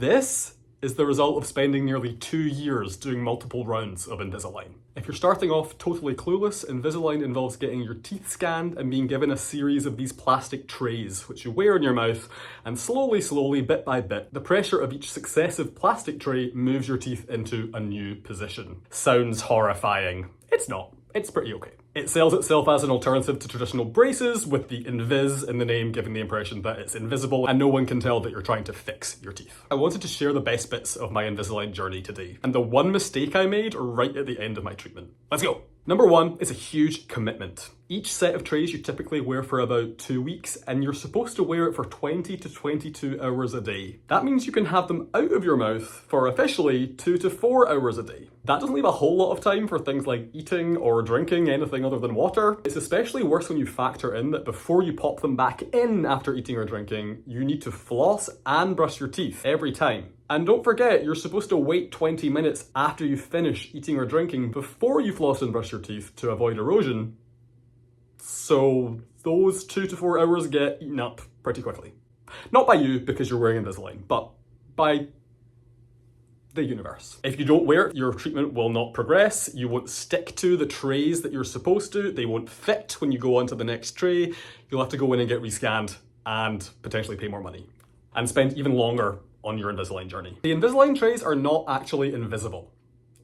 This is the result of spending nearly 2 years doing multiple rounds of Invisalign. If you're starting off totally clueless, Invisalign involves getting your teeth scanned and being given a series of these plastic trays, which you wear in your mouth, and slowly, bit by bit, the pressure of each successive plastic tray moves your teeth into a new position. Sounds horrifying. It's not. It's pretty okay. It sells itself as an alternative to traditional braces, with the Invis in the name giving the impression that it's invisible and no one can tell that you're trying to fix your teeth. I wanted to share the best bits of my Invisalign journey today, and the one mistake I made right at the end of my treatment. Let's go! Number one is a huge commitment. Each set of trays you typically wear for about 2 weeks, and you're supposed to wear it for 20 to 22 hours a day. That means you can have them out of your mouth for officially 2 to 4 hours a day. That doesn't leave a whole lot of time for things like eating or drinking anything other than water. It's especially worse when you factor in that before you pop them back in after eating or drinking, you need to floss and brush your teeth every time. And don't forget, you're supposed to wait 20 minutes after you finish eating or drinking before you floss and brush your teeth to avoid erosion. So those 2 to 4 hours get eaten up pretty quickly. Not by you because you're wearing Invisalign, but by the universe. If you don't wear it, your treatment will not progress. You won't stick to the trays that you're supposed to. They won't fit when you go on to the next tray. You'll have to go in and get rescanned and potentially pay more money and spend even longer on your Invisalign journey. The Invisalign trays are not actually invisible.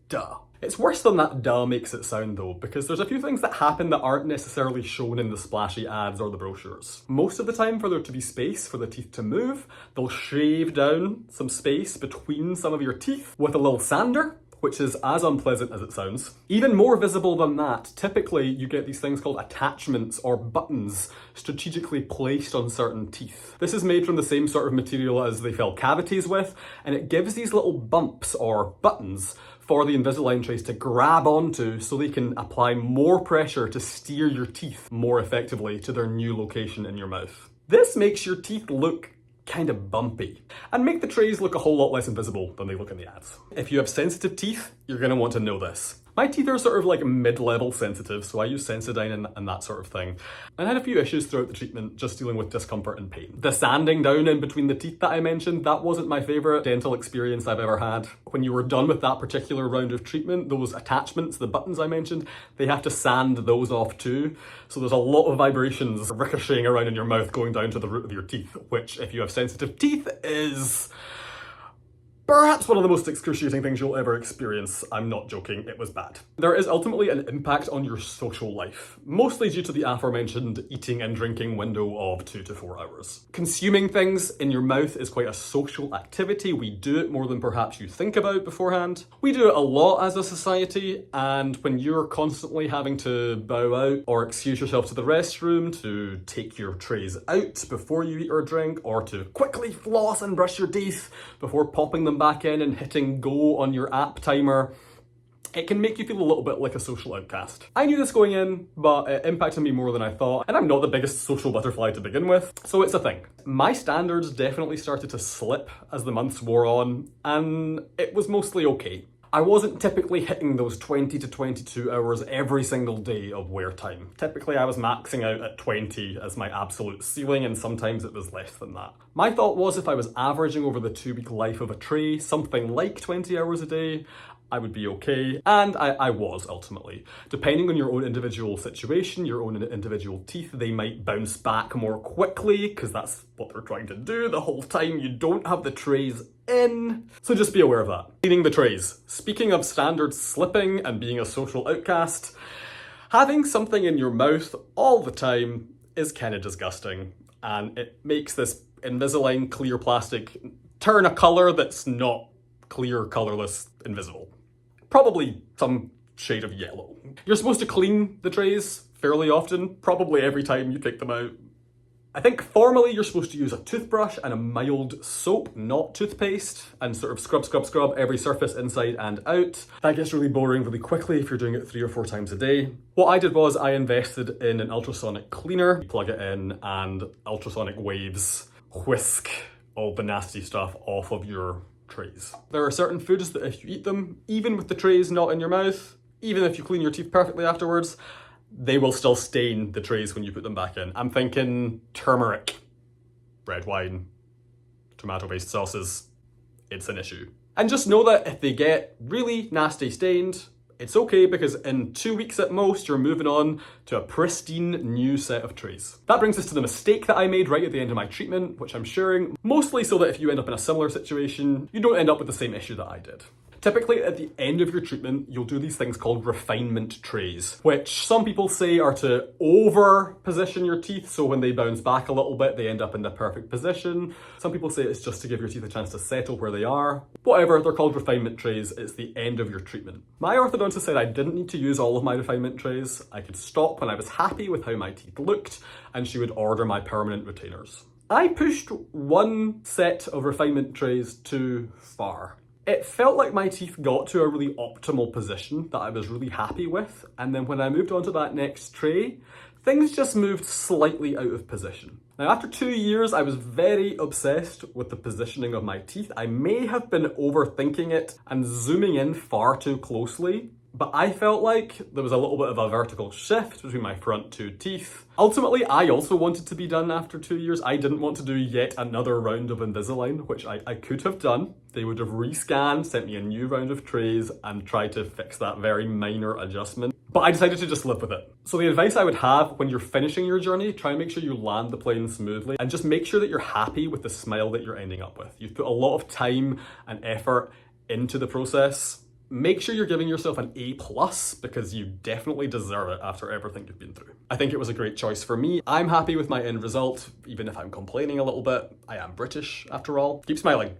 Duh. It's worse than that duh makes it sound though, because there's a few things that happen that aren't necessarily shown in the splashy ads or the brochures. Most of the time, for there to be space for the teeth to move, they'll shave down some space between some of your teeth with a little sander, which is as unpleasant as it sounds. Even more visible than that, typically you get these things called attachments or buttons strategically placed on certain teeth. This is made from the same sort of material as they fill cavities with, and it gives these little bumps or buttons for the Invisalign trays to grab onto so they can apply more pressure to steer your teeth more effectively to their new location in your mouth. This makes your teeth look kind of bumpy and make the trays look a whole lot less invisible than they look in the ads. If you have sensitive teeth, you're going to want to know this. My teeth are sort of like mid-level sensitive, so I use Sensodyne and that sort of thing. And I had a few issues throughout the treatment just dealing with discomfort and pain. The sanding down in between the teeth that I mentioned, that wasn't my favourite dental experience I've ever had. When you were done with that particular round of treatment, those attachments, the buttons I mentioned, they have to sand those off too. So there's a lot of vibrations ricocheting around in your mouth going down to the root of your teeth, which if you have sensitive teeth is perhaps one of the most excruciating things you'll ever experience. I'm not joking, it was bad. There is ultimately an impact on your social life, mostly due to the aforementioned eating and drinking window of 2 to 4 hours. Consuming things in your mouth is quite a social activity. We do it more than perhaps you think about beforehand. We do it a lot as a society, and when you're constantly having to bow out or excuse yourself to the restroom, to take your trays out before you eat or drink, or to quickly floss and brush your teeth before popping them back in and hitting go on your app timer, it can make you feel a little bit like a social outcast. I knew this going in, but it impacted me more than I thought, and I'm not the biggest social butterfly to begin with, so it's a thing. My standards definitely started to slip as the months wore on, and it was mostly okay. I wasn't typically hitting those 20 to 22 hours every single day of wear time. Typically I was maxing out at 20 as my absolute ceiling, and sometimes it was less than that. My thought was if I was averaging over the 2-week life of a tray, something like 20 hours a day, I would be okay, and I was ultimately. Depending on your own individual situation, your own individual teeth, they might bounce back more quickly, because that's what they're trying to do the whole time you don't have the trays in. So just be aware of that. Cleaning the trays. Speaking of standards slipping and being a social outcast, having something in your mouth all the time is kind of disgusting, and it makes this Invisalign clear plastic turn a colour that's not clear, colourless, invisible. Probably some shade of yellow. You're supposed to clean the trays fairly often, probably every time you take them out. I think formally you're supposed to use a toothbrush and a mild soap, not toothpaste, and sort of scrub every surface inside and out. That gets really boring really quickly if you're doing it 3 or 4 times a day. What I did was I invested in an ultrasonic cleaner. You plug it in and ultrasonic waves whisk all the nasty stuff off of your trays. There are certain foods that if you eat them, even with the trays not in your mouth, even if you clean your teeth perfectly afterwards, they will still stain the trays when you put them back in. I'm thinking turmeric, red wine, tomato-based sauces, it's an issue. And just know that if they get really nasty stained, it's okay, because in 2 weeks at most, you're moving on to a pristine new set of trays. That brings us to the mistake that I made right at the end of my treatment, which I'm sharing, mostly so that if you end up in a similar situation, you don't end up with the same issue that I did. Typically, at the end of your treatment, you'll do these things called refinement trays, which some people say are to over-position your teeth, so when they bounce back a little bit, they end up in the perfect position. Some people say it's just to give your teeth a chance to settle where they are. Whatever, they're called refinement trays. It's the end of your treatment. My orthodontist said I didn't need to use all of my refinement trays. I could stop when I was happy with how my teeth looked, and she would order my permanent retainers. I pushed one set of refinement trays too far. It felt like my teeth got to a really optimal position that I was really happy with, and then when I moved on to that next tray, things just moved slightly out of position. Now, after 2 years, I was very obsessed with the positioning of my teeth. I may have been overthinking it and zooming in far too closely, but I felt like there was a little bit of a vertical shift between my front two teeth. Ultimately, I also wanted to be done after 2 years. I didn't want to do yet another round of Invisalign, which I could have done. They would have rescanned, sent me a new round of trays, and tried to fix that very minor adjustment. But I decided to just live with it. So the advice I would have when you're finishing your journey, try and make sure you land the plane smoothly, and just make sure that you're happy with the smile that you're ending up with. You've put a lot of time and effort into the process. Make sure you're giving yourself an A+, because you definitely deserve it after everything you've been through. I think it was a great choice for me. I'm happy with my end result, even if I'm complaining a little bit. I am British, after all. Keep smiling.